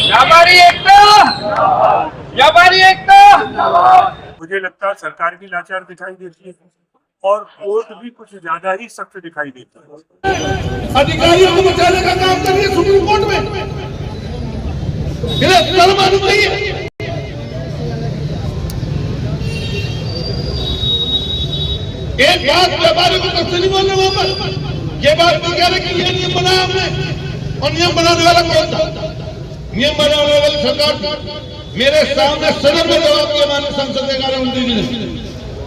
व्यापारी एकता, व्यापारी एकता। मुझे लगता है सरकार भी लाचार दिखाई देती है और कोर्ट भी कुछ ज्यादा ही सख्त दिखाई देता है। अधिकारियों को बचाने का काम करिए सुप्रीम कोर्ट में। शर्म आनी चाहिए। एक बात व्यापारी को कब से नहीं बोलने वहां पर ये बात नहीं कह रहे कि ये नियम बनाया हमने, और नियम बनाने वाला कौन था? नियम बनाने वाली सरकार मेरे सामने सदन में जवाब दिया माननीय सांसद उनती जी ने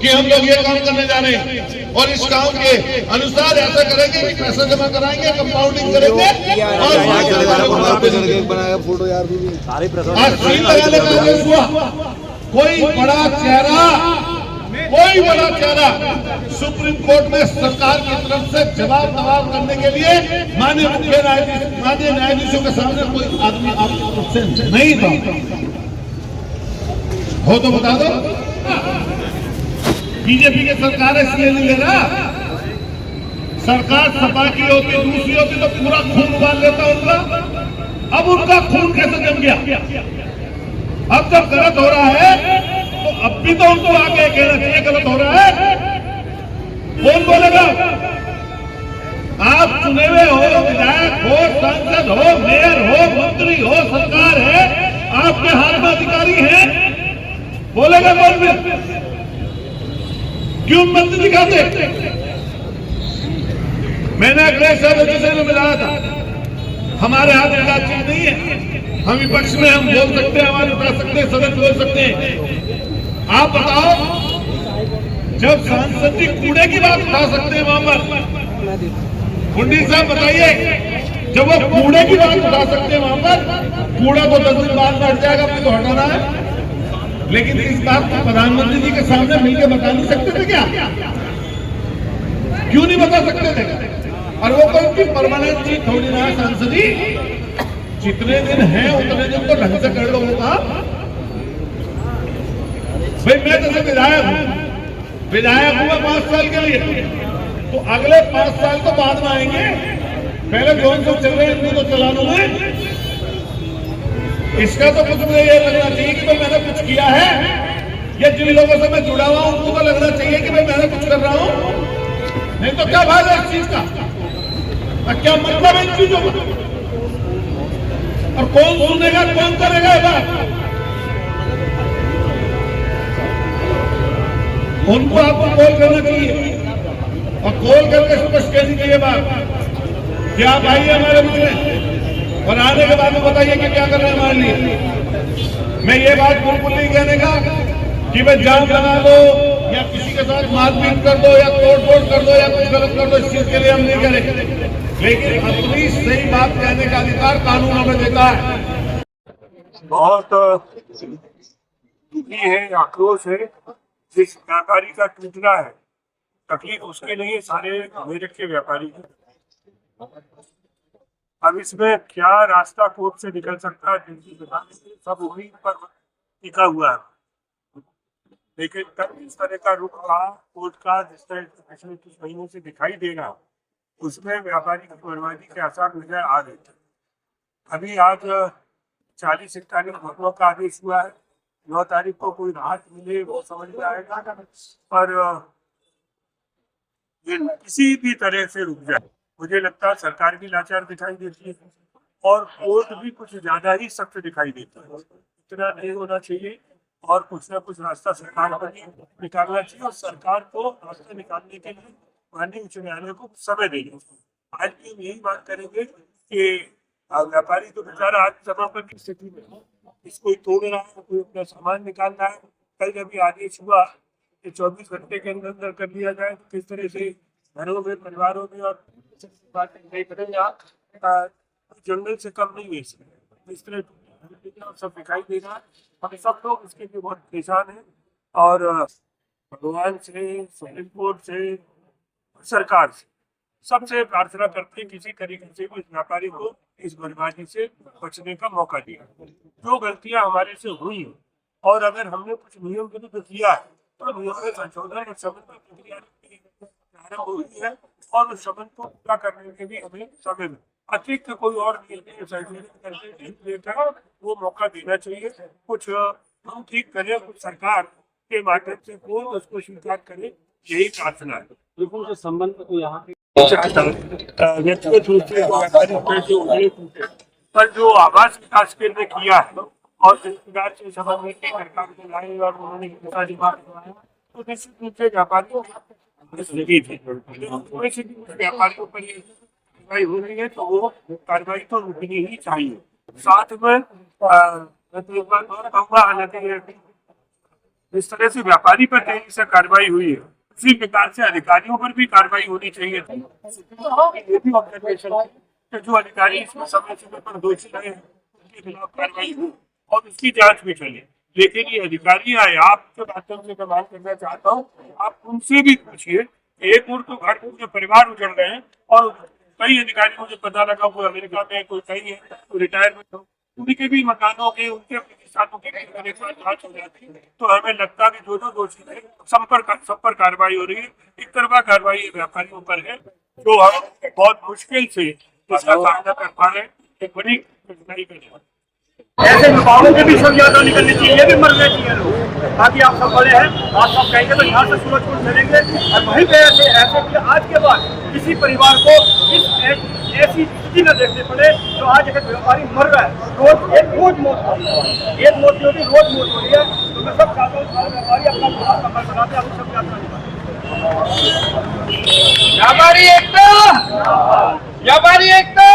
कि हम लोग ये काम करने जा रहे हैं और इस काम के अनुसार ऐसा करेंगे कि पैसा जमा कराएंगे, कंपाउंडिंग करेंगे और फोटो यार आज सील लगाने का आदेश हुआ। कोई बड़ा चेहरा सुप्रीम कोर्ट में सरकार की तरफ से जवाब करने के लिए माननीय न्यायाधीशों के सामने कोई आदमी आपकी तरफ से नहीं था। हो तो बता दो। बीजेपी की सरकार इसलिए नहीं ले रहा। सरकार सपा की होती, दूसरी होती तो पूरा खून उबाल लेता उनका। अब उनका खून कैसे जम गया? अब जब गलत हो रहा है तो अब भी तो उनको आगे कहना चाहिए गलत हो रहा है। कौन बोलेगा? आप चुने हुए हो, विधायक हो, सांसद हो, मेयर हो, मंत्री हो, सरकार है, आपके हाथ में अधिकारी है, बोलेगा कौन? भी क्यों मंत्री दिखाते? मैंने अखिलेश यादव जी से मिलाया था। हमारे हाथ में चीज नहीं है, हम विपक्ष में हम बोल सकते हैं, आवाज उठा सकते हैं, सदन बोल सकते हैं। आप बताओ, जब सांसद जी कूड़े की बात उठा सकते हैं वहां पर, मुंडी साहब बताइए, जब वो कूड़े की बात उठा सकते हैं वहां पर, कूड़ा तो 10 दिन बाद बैठ जाएगा, अपने तो हटाना है। लेकिन इस बात को प्रधानमंत्री जी के सामने मिलकर बता नहीं सकते थे क्या? क्यों नहीं बता सकते थे? और वो कोई परमानेंट चीज थोड़ी ना सांसद जी, जितने दिन है उतने दिन तो ढंग से कर लो वो काम। भाई मैं जैसे विधायक हुआ 5 साल के लिए, तो अगले 5 साल तो बाद में आएंगे। पहले कौन सा चल रहे हैं इनको तो चला लूंगे। इसका तो कुछ मुझे ये लगना चाहिए कि भाई मैंने कुछ किया है, या जिन लोगों से मैं जुड़ा हुआ उनको तो लगना चाहिए कि भाई मैंने कुछ कर रहा हूं। नहीं तो क्या फायदा इस चीज का, और क्या मतलब है इन चीजों का? और कौन सुनेगा, कौन करेगा ये बात? उनको आपको कॉल करना चाहिए और कॉल करके स्पष्ट कहनी चाहिए बात कि आप आइए हमारे मिलने और आने के बाद में बताइए कि क्या कर रहे हैं हमारे लिए। मैं ये बात बिल्कुल नहीं कहने का कि भाई जाम लगा दो या किसी के साथ मारपीट कर दो या तोड़-फोड़ कर दो या कुछ गलत कर दो, इस चीज के लिए हम नहीं करेंगे। लेकिन अपनी सही बात कहने का अधिकार कानून हमें देता है। बहुत दुखी है, आक्रोश है, जिस व्यापारी का टूटना है, तकलीफ उसके नहीं, सारे मेरठ के व्यापारी है। अब इसमें क्या रास्ता कोर्ट से निकल सकता है, सब उम्मीद पर टिका हुआ है। लेकिन कल इस तरह का रुख था कोर्ट का, जिस तरह पिछले कुछ महीनों से दिखाई दे रहा, उसमें व्यापारी की बर्बादी के आसार नजर आ रहे थे। अभी आज 40-41 घटनाओं का आदेश हुआ है। 9 तारीख को कोई राहत मिले वो समझ में आएगा, पर ये किसी भी तरह से रुक जाए। मुझे लगता है सरकार भी लाचार दिखाई देती है और कोर्ट भी कुछ ज्यादा ही सख्त दिखाई देता है। इतना नहीं होना चाहिए और कुछ ना कुछ रास्ता सरकार को निकालना चाहिए, और सरकार को रास्ता निकालने के लिए माननीय उच्च न्यायालय को समय देंगे। आज भी हम यही बात करेंगे कि व्यापारी तो बेचारा आज समापन की स्थिति में है, इसको तोड़ रहा है, कोई अपना सामान निकाल रहा है। कल जब भी आदेश हुआ कि 24 घंटे के अंदर कर दिया जाए, तो किस तरह से घरों में, परिवारों में और जंगल से कम नहीं है इसमें, इस तरह सब दिखाई दे रहा है। हम सब लोग इसके लिए बहुत परेशान हैं और भगवान से, सुप्रीम कोर्ट से, सरकार से सबसे प्रार्थना करते हैं किसी तरीके से इस व्यापारी को इस बर्बादी से बचने का मौका दिया। जो गलतियां हमारे से हुई और अगर हमने कुछ नियम विरुद्ध किया है तो नियम में संशोधन और शमन की प्रक्रिया आरम्भ हुई है और उस शमन को पूरा करने के लिए हमें समय अतिरिक्त कोई और करके वो मौका देना चाहिए। कुछ हम ठीक करें, कुछ सरकार के माध्यम से कोई उसको स्वीकार करे, यही प्रार्थना है। बिल्कुल जो संबंध तो यहाँ पे व्यक्तिगत रूप से पैसे उड़े टूटे, पर जो आवास विकास केंद्र किया है और जिस प्रकार से समन्वय की सरकार को लाए और उन्होंने दिमाग लगाया, तो निश्चित रूप से व्यापारियों लगी थी। थोड़ी सी व्यापारियों पर ये कार्रवाई हो रही है, तो वो कार्रवाई तो रुकनी ही चाहिए। साथ में इस तरह से व्यापारी पर तेजी से कार्रवाई हुई है, उसी प्रकार से अधिकारियों पर भी कार्रवाई होनी चाहिए थी। ये भी ऑब्जर्वेशन है कि जो अधिकारी इसमें समय समय पर दोषी रहे हैं उनके खिलाफ कार्रवाई हो और उसकी जांच भी चले। लेकिन ये अधिकारी आए, आपके माध्यम से मैं मांग करना चाहता हूँ, आप उनसे भी पूछिए। एक और तो घर पूरे परिवार उजड़ रहे हैं और कई अधिकारी मुझे पता लगा कोई अमेरिका में, कोई कहीं है, कोई रिटायरमेंट हो, उनके भी मकानों के उनके प्रतिष्ठानों के जांच हो जाती है। तो हमें लगता है कि जो दोषी है सब पर कार्रवाई हो रही है। एक तरफा कार्रवाई व्यापारियों पर है जो हम बहुत मुश्किल से इसका सामना कर पा रहे हैं, एक बड़ी कठिनाई कर रहे हैं। ऐसे विभागों के भी सब ज्यादा निकलनी चाहिए, ये भी मरने चाहिए लोग। बाकी आप सब बड़े हैं, आप सब कहेंगे तो यहाँ से सूरजकुंड चलेंगे और वहीं पे ऐसे कि आज के बाद किसी परिवार को ऐसी स्थिति न देखने पड़े जो आज एक व्यापारी मर रहा है, रोज मौत हो रही है, एक मौत नहीं होती, रोज मौत हो रही है। तो मैं सब चाहता हूँ सारे व्यापारी अपना कमर बनाते हैं, सब यात्रा निभाते। व्यापारी एकता, व्यापारी एकता।